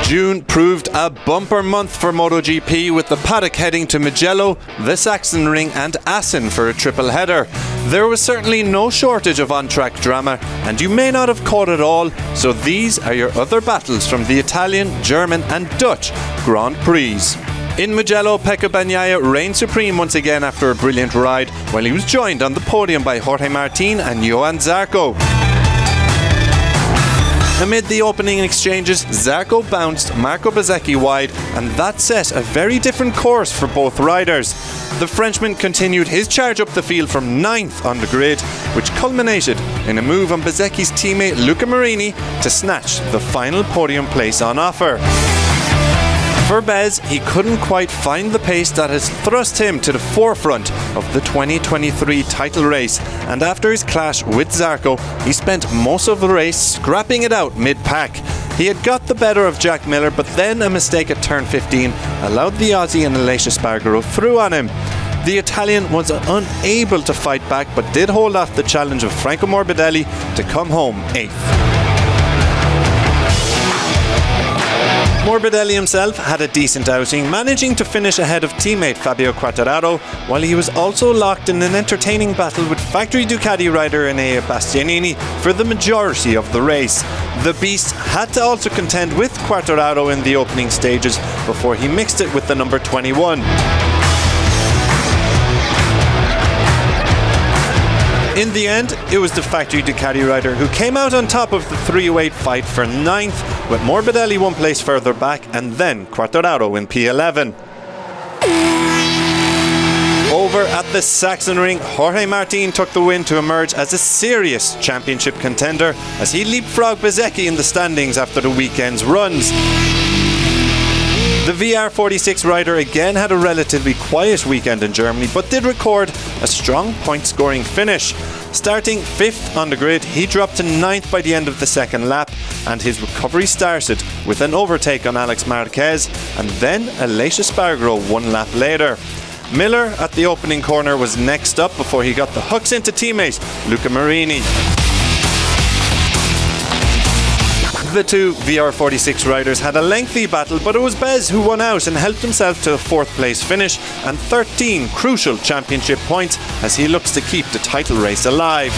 June proved a bumper month for MotoGP, with the paddock heading to Mugello, the Sachsenring and Assen for a triple header. There was certainly no shortage of on-track drama, and you may not have caught it all, so these are your other battles from the Italian, German and Dutch Grand Prix. In Mugello, Pecco Bagnaia reigned supreme once again after a brilliant ride, while he was joined on the podium by Jorge Martin and Johann Zarco. Amid the opening exchanges, Zarco bounced Marco Bezzecchi wide, and that set a very different course for both riders. The Frenchman continued his charge up the field from 9th on the grid, which culminated in a move on Bezzecchi's teammate Luca Marini to snatch the final podium place on offer. For Bez, he couldn't quite find the pace that has thrust him to the forefront of the 2023 title race, and after his clash with Zarco, he spent most of the race scrapping it out mid-pack. He had got the better of Jack Miller, but then a mistake at turn 15 allowed the Aussie and Aleix Espargaro through on him. The Italian was unable to fight back, but did hold off the challenge of Franco Morbidelli to come home 8th. Morbidelli himself had a decent outing, managing to finish ahead of teammate Fabio Quartararo, while he was also locked in an entertaining battle with factory Ducati rider Enea Bastianini for the majority of the race. The Beast had to also contend with Quartararo in the opening stages before he mixed it with the number 21. In the end, it was the factory Ducati rider who came out on top of the three-weight fight for 9th, with Morbidelli one place further back and then Quartararo in P11. Over at the Sachsenring, Jorge Martin took the win to emerge as a serious championship contender as he leapfrogged Bezzecchi in the standings after the weekend's runs. The VR46 rider again had a relatively quiet weekend in Germany, but did record a strong point-scoring finish. Starting 5th on the grid, he dropped to 9th by the end of the second lap, and his recovery started with an overtake on Alex Marquez, and then Aleix Espargaro one lap later. Miller at the opening corner was next up before he got the hooks into teammate Luca Marini. The two VR46 riders had a lengthy battle, but it was Bez who won out and helped himself to a 4th place finish and 13 crucial championship points as he looks to keep the title race alive.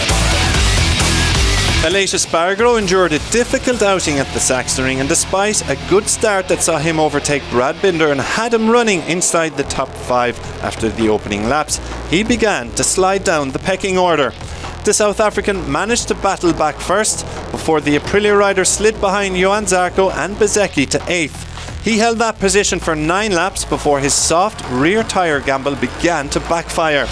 Aleix Espargaro endured a difficult outing at the Sachsenring, and despite a good start that saw him overtake Brad Binder and had him running inside the top 5 after the opening laps, he began to slide down the pecking order. The South African managed to battle back first before the Aprilia rider slid behind Johann Zarco and Bezzecchi to 8th. He held that position for 9 laps before his soft rear tyre gamble began to backfire.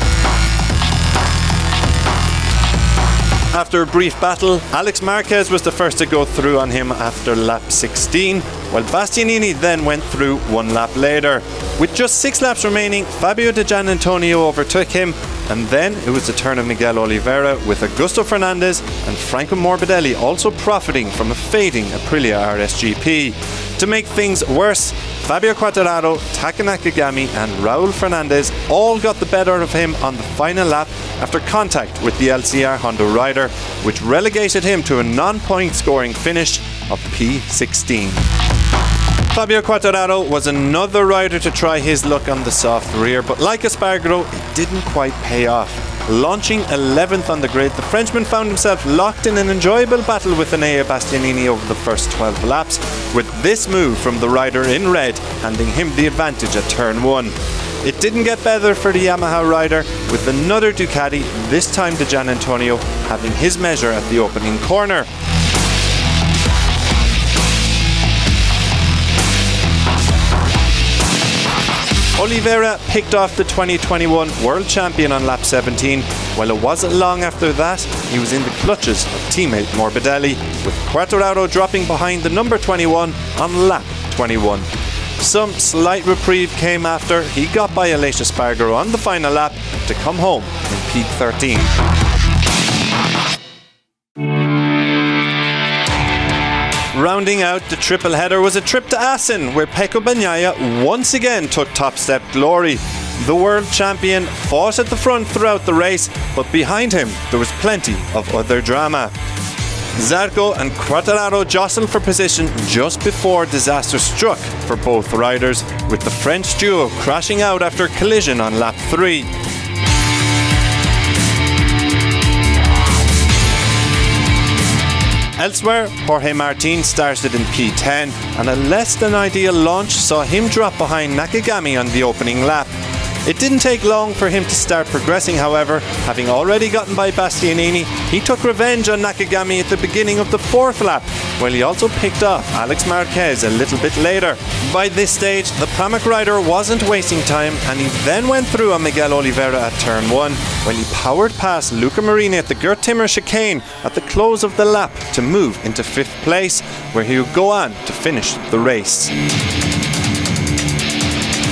After a brief battle, Alex Marquez was the first to go through on him after lap 16, while Bastianini then went through 1 lap later. With just 6 laps remaining, Fabio Di Giannantonio overtook him, and then it was the turn of Miguel Oliveira, with Augusto Fernandez and Franco Morbidelli also profiting from a fading Aprilia RSGP. To make things worse, Fabio Quartararo, Taka Nakagami and Raul Fernandez all got the better of him on the final lap after contact with the LCR Honda rider, which relegated him to a non-point scoring finish of P16. Fabio Quartararo was another rider to try his luck on the soft rear, but like Espargaro, it didn't quite pay off. Launching 11th on the grid, the Frenchman found himself locked in an enjoyable battle with Enea Bastianini over the first 12 laps, with this move from the rider in red handing him the advantage at turn 1. It didn't get better for the Yamaha rider, with another Ducati, this time Di Giannantonio, having his measure at the opening corner. Oliveira picked off the 2021 world champion on lap 17, while it wasn't long after that he was in the clutches of teammate Morbidelli, with Quartararo dropping behind the number 21 on lap 21. Some slight reprieve came after he got by Aleix Espargaro on the final lap to come home in P13. Rounding out the triple header was a trip to Assen, where Pecco Bagnaia once again took top step glory. The world champion fought at the front throughout the race, but behind him there was plenty of other drama. Zarco and Quartararo jostled for position just before disaster struck for both riders, with the French duo crashing out after a collision on lap 3. Elsewhere, Jorge Martin started in P10, and a less than ideal launch saw him drop behind Nakagami on the opening lap. It didn't take long for him to start progressing, however. Having already gotten by Bastianini, he took revenge on Nakagami at the beginning of the 4th lap, while he also picked off Alex Marquez a little bit later. By this stage, the Pramac rider wasn't wasting time, and he then went through on Miguel Oliveira at turn 1, while he powered past Luca Marini at the Gert Timmer chicane at the close of the lap to move into 5th place, where he would go on to finish the race.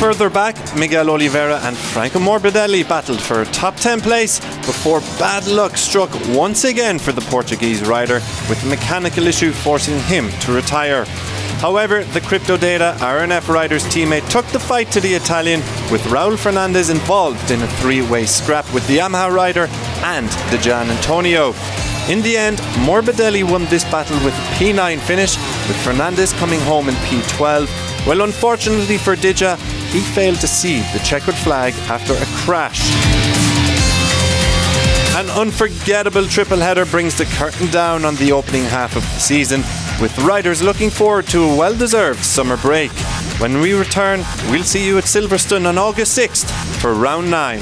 Further back, Miguel Oliveira and Franco Morbidelli battled for a top 10 place before bad luck struck once again for the Portuguese rider, with a mechanical issue forcing him to retire. However, the Crypto Data RNF rider's teammate took the fight to the Italian, with Raul Fernandez involved in a 3-way scrap with the Yamaha rider and the Gian Antonio. In the end, Morbidelli won this battle with a P9 finish, with Fernandez coming home in P12, while unfortunately for Dija, he failed to see the checkered flag after a crash. An unforgettable triple header brings the curtain down on the opening half of the season, with riders looking forward to a well-deserved summer break. When we return, we'll see you at Silverstone on August 6th for round 9.